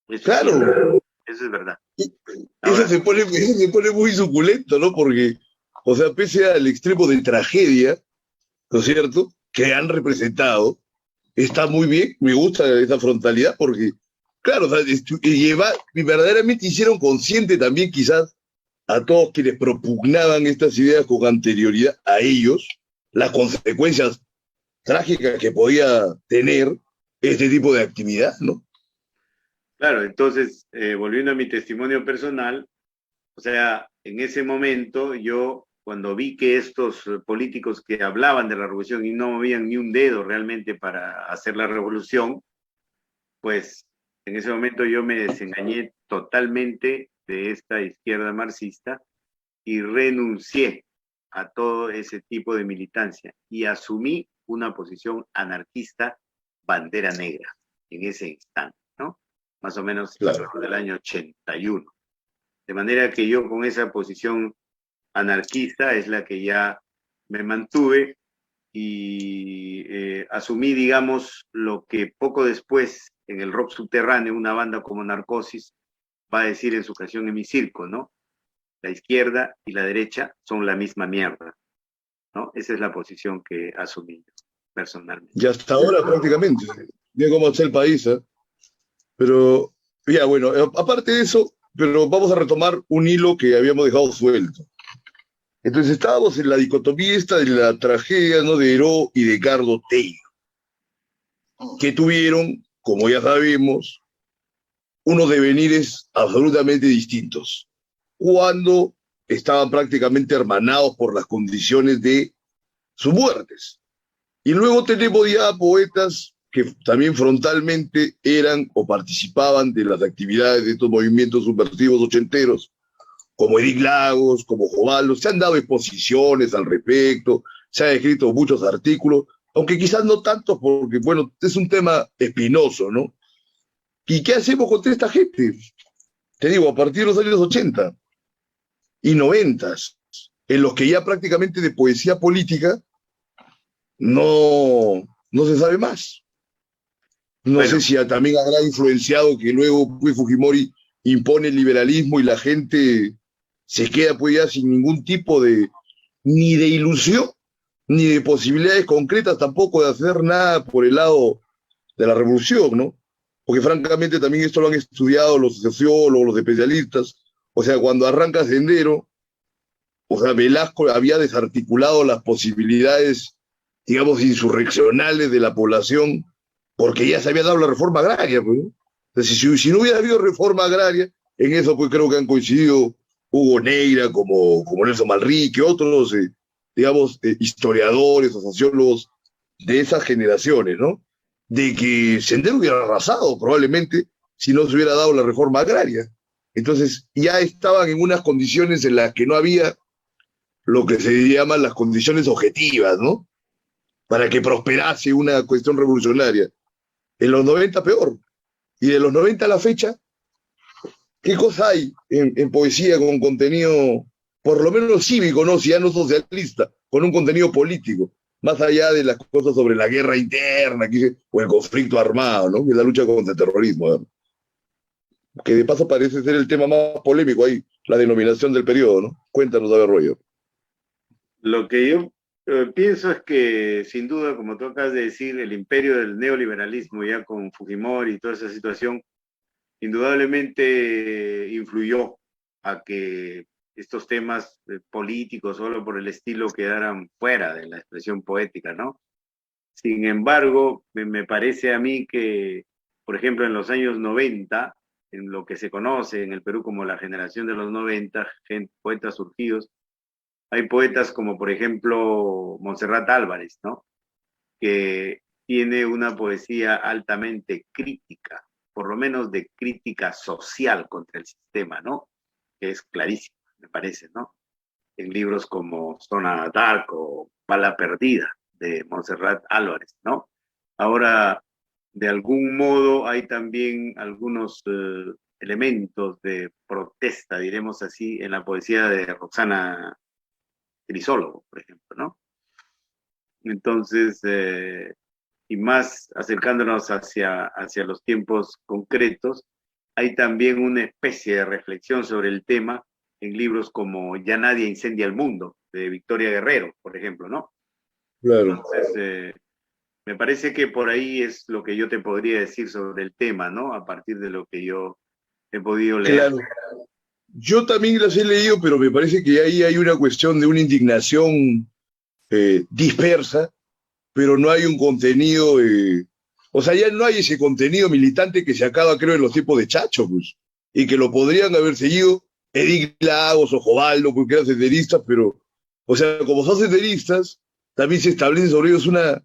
Eso claro. Eso es verdad. Eso se pone muy suculento, ¿no? Porque, o sea, pese al extremo de tragedia, ¿no es cierto?, que han representado, está muy bien, me gusta esa frontalidad, porque, claro, o sea, verdaderamente hicieron consciente también quizás a todos quienes propugnaban estas ideas con anterioridad a ellos, las consecuencias trágicas que podía tener este tipo de actividad, ¿no? Claro, entonces, volviendo a mi testimonio personal, o sea, en ese momento yo, cuando vi que estos políticos que hablaban de la revolución y no movían ni un dedo realmente para hacer la revolución, pues en ese momento yo me desengañé totalmente de esta izquierda marxista y renuncié a todo ese tipo de militancia y asumí una posición anarquista bandera negra en ese instante, ¿no? Más o menos Claro. del año 81. De manera que yo con esa posición anarquista es la que ya me mantuve y asumí, digamos, lo que poco después en el rock subterráneo, una banda como Narcosis va a decir en su canción En mi circo, ¿no? La izquierda y la derecha son la misma mierda, ¿no? Esa es la posición que asumí yo, personalmente. Y hasta ahora prácticamente, de cómo está el país, ¿eh? Pero, ya bueno, aparte de eso, pero vamos a retomar un hilo que habíamos dejado suelto. Entonces estábamos en la dicotomía esta de la tragedia, ¿no? De Heró y de Carlos Tello, que tuvieron, como ya sabemos, unos devenires absolutamente distintos, cuando estaban prácticamente hermanados por las condiciones de sus muertes. Y luego tenemos ya poetas que también frontalmente eran o participaban de las actividades de estos movimientos subversivos ochenteros, como Edith Lagos, como Jovaldo. Se han dado exposiciones al respecto, se han escrito muchos artículos, aunque quizás no tantos porque, bueno, es un tema espinoso, ¿no? ¿Y qué hacemos contra esta gente? Te digo, a partir de los años 80 y 90, en los que ya prácticamente de poesía política no se sabe más. No Bueno, sé si también habrá influenciado que luego pues, Fujimori impone el liberalismo y la gente se queda pues ya sin ningún tipo de, ni de ilusión, ni de posibilidades concretas tampoco de hacer nada por el lado de la revolución, ¿no? Porque francamente también esto lo han estudiado los sociólogos, los especialistas. O sea, cuando arranca Sendero, o sea, Velasco había desarticulado las posibilidades, digamos, insurreccionales de la población, porque ya se había dado la reforma agraria, pues, ¿no? Entonces, si no hubiera habido reforma agraria, en eso pues creo que han coincidido Hugo Neira, como Nelson Manrique, otros, digamos, historiadores o sociólogos de esas generaciones, ¿no? De que Sendero hubiera arrasado probablemente si no se hubiera dado la reforma agraria. Entonces ya estaban en unas condiciones en las que no había lo que se llaman las condiciones objetivas, ¿no? Para que prosperase una cuestión revolucionaria. En los 90 peor. Y de los 90 a la fecha, ¿qué cosa hay en poesía con contenido, por lo menos cívico, ¿no? Si ya no socialista, con un contenido político, más allá de las cosas sobre la guerra interna o el conflicto armado, ¿no? Que es la lucha contra el terrorismo, ¿no? Que de paso parece ser el tema más polémico ahí, la denominación del periodo, ¿no? Cuéntanos, a ver, Rollo. lo que yo pienso es que, sin duda, como tú acabas de decir, el imperio del neoliberalismo, ya con Fujimori y toda esa situación, indudablemente influyó a que estos temas políticos, solo por el estilo, quedaran fuera de la expresión poética, ¿no? Sin embargo, me parece a mí que, por ejemplo, en los años 90, en lo que se conoce en el Perú como la generación de los 90, poetas surgidos, hay poetas como, por ejemplo, Montserrat Álvarez, ¿no? Que tiene una poesía altamente crítica, por lo menos de crítica social contra el sistema, ¿no? Que es clarísima, me parece, ¿no? En libros como Zona Dark o Bala Perdida de Montserrat Álvarez, ¿no? Ahora, de algún modo, hay también algunos elementos de protesta, diremos así, en la poesía de Roxana Crisólogo, por ejemplo, ¿no? Entonces, y más acercándonos hacia los tiempos concretos, hay también una especie de reflexión sobre el tema en libros como Ya nadie incendia el mundo, de Victoria Guerrero, por ejemplo, ¿no? Claro. Entonces, me parece que por ahí es lo que yo te podría decir sobre el tema, ¿no? A partir de lo que yo he podido leer. Claro. Yo también las he leído, pero me parece que ahí hay una cuestión de una indignación dispersa pero no hay un contenido, o sea, ya no hay ese contenido militante que se acaba, creo, en los tiempos de Chacho, pues, y que lo podrían haber seguido Edith Lagos o Jovaldo, porque eran senderistas, pero, o sea, como son senderistas, también se establece sobre ellos una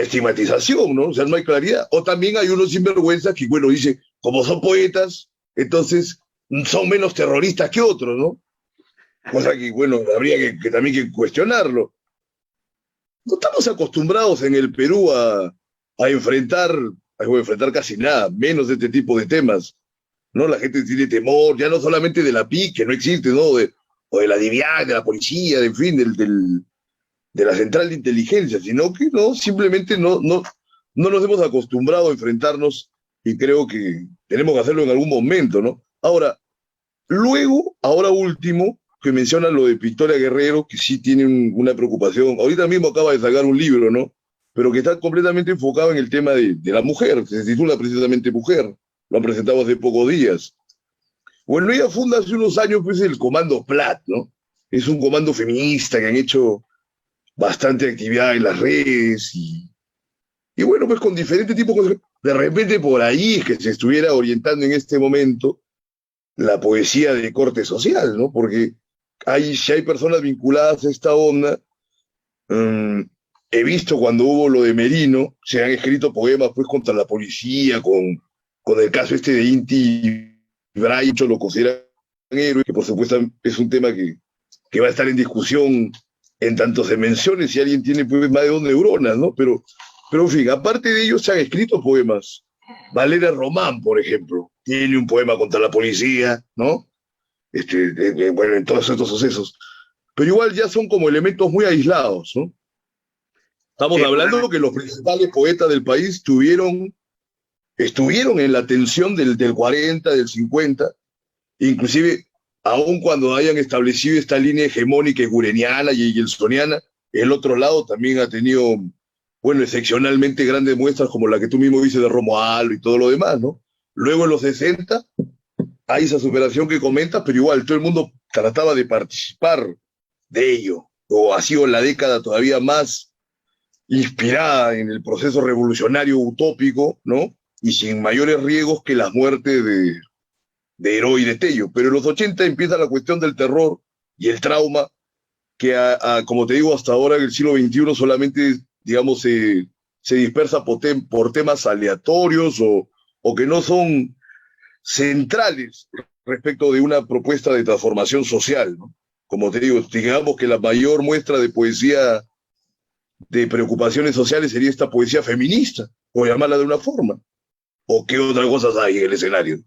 estigmatización, ¿no? O sea, no hay claridad. O también hay unos sinvergüenzas que, bueno, dice, como son poetas, entonces son menos terroristas que otros, ¿no? Cosa que, bueno, habría que también que cuestionarlo. No estamos acostumbrados en el Perú a enfrentar casi nada, menos de este tipo de temas, ¿no? La gente tiene temor, ya no solamente de la PIC, que no existe, ¿no? O de la DIVIAC, de la policía, en fin, de la central de inteligencia, sino que no, simplemente no nos hemos acostumbrado a enfrentarnos y creo que tenemos que hacerlo en algún momento, ¿no? Ahora, luego, ahora último, que mencionan lo de Victoria Guerrero, que sí tiene una preocupación. Ahorita mismo acaba de sacar un libro, ¿no? Pero que está completamente enfocado en el tema de la mujer, que se titula precisamente Mujer. Lo han presentado hace pocos días. Bueno, ella funda hace unos años, pues, el Comando Plat, ¿no? Es un comando feminista que han hecho bastante actividad en las redes y bueno, pues con diferentes tipos de cosas. De repente por ahí es que se estuviera orientando en este momento la poesía de corte social, ¿no? Porque si hay personas vinculadas a esta onda, um, he visto cuando hubo lo de Merino, se han escrito poemas pues contra la policía, con el caso este de Inti Bray, lo consideran héroe, que por supuesto es un tema que va a estar en discusión en tanto se mencione si alguien tiene pues, más de 2 neuronas, ¿no? Pero en fin, aparte de ellos se han escrito poemas. Valeria Román, por ejemplo, tiene un poema contra la policía, ¿no? Bueno, en todos estos sucesos. Pero igual ya son como elementos muy aislados, ¿no? Estamos Sí, hablando de que los principales poetas del país estuvieron en la tensión del 40, del 50, inclusive aun cuando hayan establecido esta línea hegemónica gureniana y elsoniana, el otro lado también ha tenido, bueno, excepcionalmente grandes muestras como la que tú mismo dices de Romualdo y todo lo demás, ¿no? Luego en los 60 hay esa superación que comentas, pero igual todo el mundo trataba de participar de ello, o ha sido la década todavía más inspirada en el proceso revolucionario utópico, ¿no? Y sin mayores riesgos que las muertes de Heró y de Tello. Pero en los 80 empieza la cuestión del terror y el trauma, que como te digo, hasta ahora en el siglo XXI solamente, digamos, se dispersa por temas aleatorios o que no son centrales respecto de una propuesta de transformación social, ¿no? Como te digo, digamos que la mayor muestra de poesía de preocupaciones sociales sería esta poesía feminista, o llamarla de una forma. ¿O qué otras cosas hay en el escenario?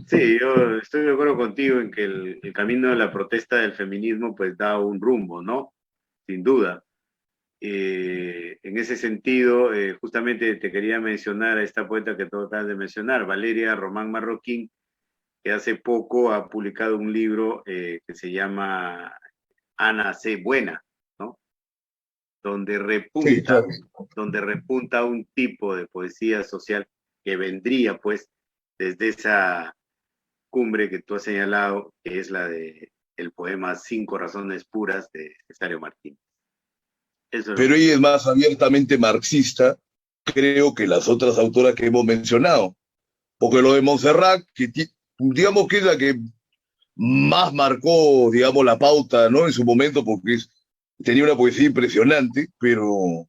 sí, yo estoy de acuerdo contigo en que el camino de la protesta del feminismo pues da un rumbo, ¿no? Sin duda. En ese sentido, justamente te quería mencionar a esta poeta que tú acabas de mencionar, Valeria Román Marroquín, que hace poco ha publicado un libro que se llama Ana C. Buena, ¿no? Donde Sí, repunta, claro. donde repunta un tipo de poesía social que vendría pues desde esa cumbre que tú has señalado, que es la de el poema Cinco razones puras de Cesario Martínez. Eso es lo Pero que... ella es más abiertamente marxista, creo, que las otras autoras que hemos mencionado. Porque lo de Montserrat, digamos que es la que más marcó, digamos, la pauta, ¿no? En su momento, porque tenía una poesía impresionante, pero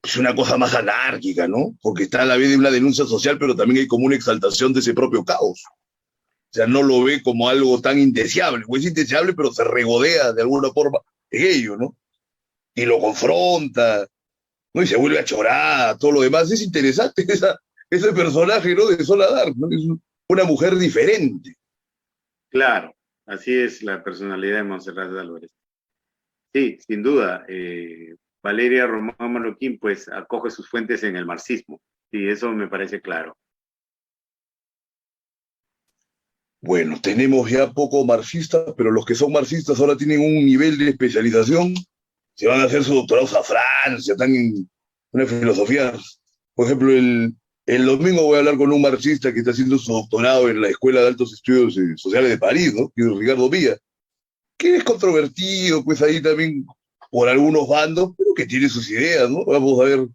es una cosa más anárquica, ¿no? Porque está a la vez de una denuncia social, pero también hay como una exaltación de ese propio caos. O sea, no lo ve como algo tan indeseable, o es indeseable, pero se regodea de alguna forma en ello, ¿no? Y lo confronta, ¿no? Y se vuelve a chorar, todo lo demás. Es interesante ese personaje, ¿no? De Sola Dark, ¿no? Es una mujer diferente. Claro, así es la personalidad de Montserrat Álvarez. Sí, sin duda. Valeria Román Marroquín pues acoge sus fuentes en el marxismo. Sí, eso me parece claro. Bueno, tenemos ya poco marxistas, pero los que son marxistas ahora tienen un nivel de especialización, se van a hacer sus doctorados a Francia, están en una filosofía. Por ejemplo, el domingo voy a hablar con un marxista que está haciendo su doctorado en la Escuela de Altos Estudios Sociales de París, ¿no? Que es Ricardo Villa, que es controvertido, pues ahí también por algunos bandos, pero que tiene sus ideas, ¿no? Vamos a ver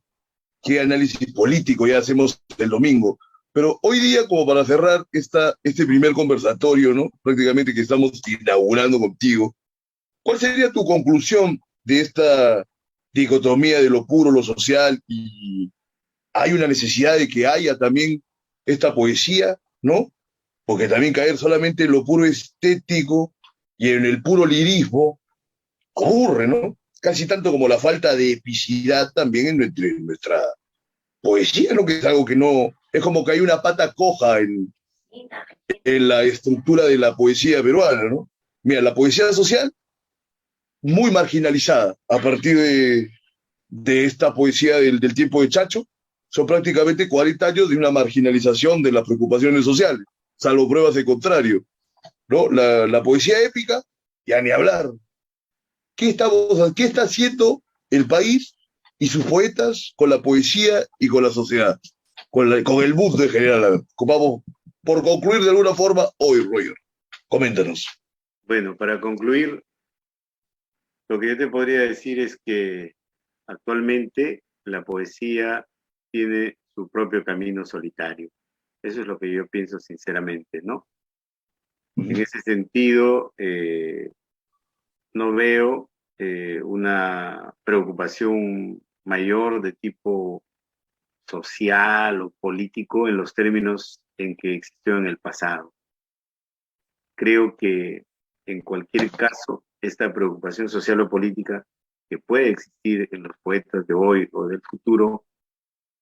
qué análisis político ya hacemos el domingo. Pero hoy día, como para cerrar este primer conversatorio, ¿no? Prácticamente que estamos inaugurando contigo, ¿cuál sería tu conclusión de esta dicotomía de lo puro, lo social, y hay una necesidad de que haya también esta poesía, ¿no? Porque también caer solamente en lo puro estético y en el puro lirismo ocurre, ¿no? Casi tanto como la falta de epicidad también en nuestra poesía, ¿no? Que es algo que no, es como que hay una pata coja en la estructura de la poesía peruana, ¿no? Mira, la poesía social, muy marginalizada a partir de esta poesía del tiempo de Chacho, son prácticamente 40 años de una marginalización de las preocupaciones sociales, salvo pruebas de contrario, ¿no? La poesía épica, ya ni hablar. ¿Qué está haciendo el país y sus poetas con la poesía y con la sociedad? Con el mundo en general. Vamos, por concluir de alguna forma, hoy, Roger, coméntanos. Bueno, para concluir, lo que yo te podría decir es que actualmente la poesía tiene su propio camino solitario. Eso es lo que yo pienso sinceramente, ¿no? En ese sentido, no veo una preocupación mayor de tipo social o político en los términos en que existió en el pasado. Creo que en cualquier caso, esta preocupación social o política que puede existir en los poetas de hoy o del futuro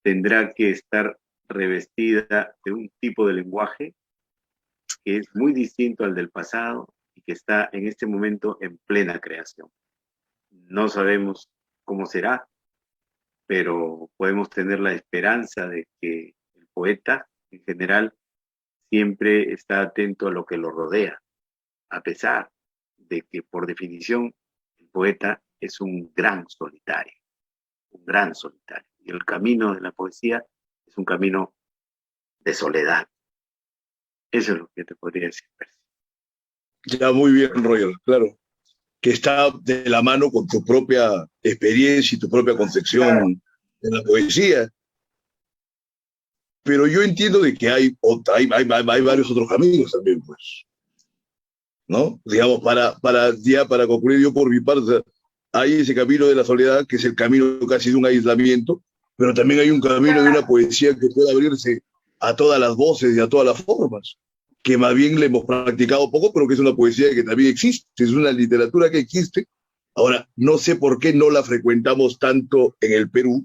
tendrá que estar revestida de un tipo de lenguaje que es muy distinto al del pasado y que está en este momento en plena creación. No sabemos cómo será, pero podemos tener la esperanza de que el poeta en general siempre está atento a lo que lo rodea, a pesar de que por definición el poeta es un gran solitario, un gran solitario. Y el camino de la poesía es un camino de soledad. Eso es lo que te podría decir. Ya, muy bien, Roger, claro. Que está de la mano con tu propia experiencia y tu propia concepción de la poesía. Pero yo entiendo de que hay varios otros caminos también, pues, ¿no? Digamos, para concluir yo por mi parte, hay ese camino de la soledad, que es el camino casi de un aislamiento, pero también hay un camino de una poesía que puede abrirse a todas las voces y a todas las formas, que más bien le hemos practicado poco, pero que es una poesía que también existe, es una literatura que existe. Ahora, no sé por qué no la frecuentamos tanto en el Perú,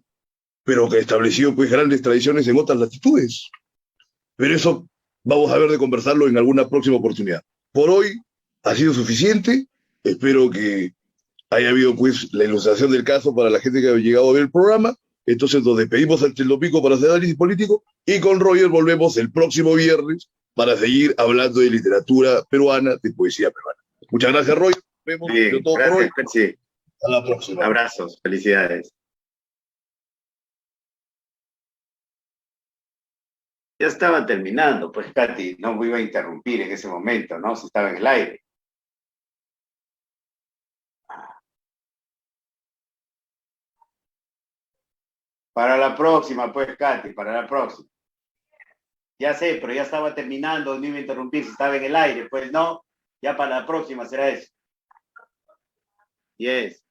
pero que ha establecido pues grandes tradiciones en otras latitudes. Pero eso vamos a ver de conversarlo en alguna próxima oportunidad. Por hoy ha sido suficiente. Espero que haya habido pues la ilustración del caso para la gente que ha llegado a ver el programa. Entonces nos despedimos ante el domingo para hacer análisis político y con Roger volvemos el próximo viernes para seguir hablando de literatura peruana, de poesía peruana. Muchas gracias, Roger. Nos vemos. Bien, Todo gracias, por hoy. Percy. Hasta la próxima. Abrazos, felicidades. Ya estaba terminando, pues Katy, no me iba a interrumpir en ese momento, ¿no? Se estaba en el aire. Para la próxima, pues Katy, para la próxima. Ya sé, pero ya estaba terminando, no me iba a interrumpir, si estaba en el aire, pues no, ya para la próxima será eso. Yes.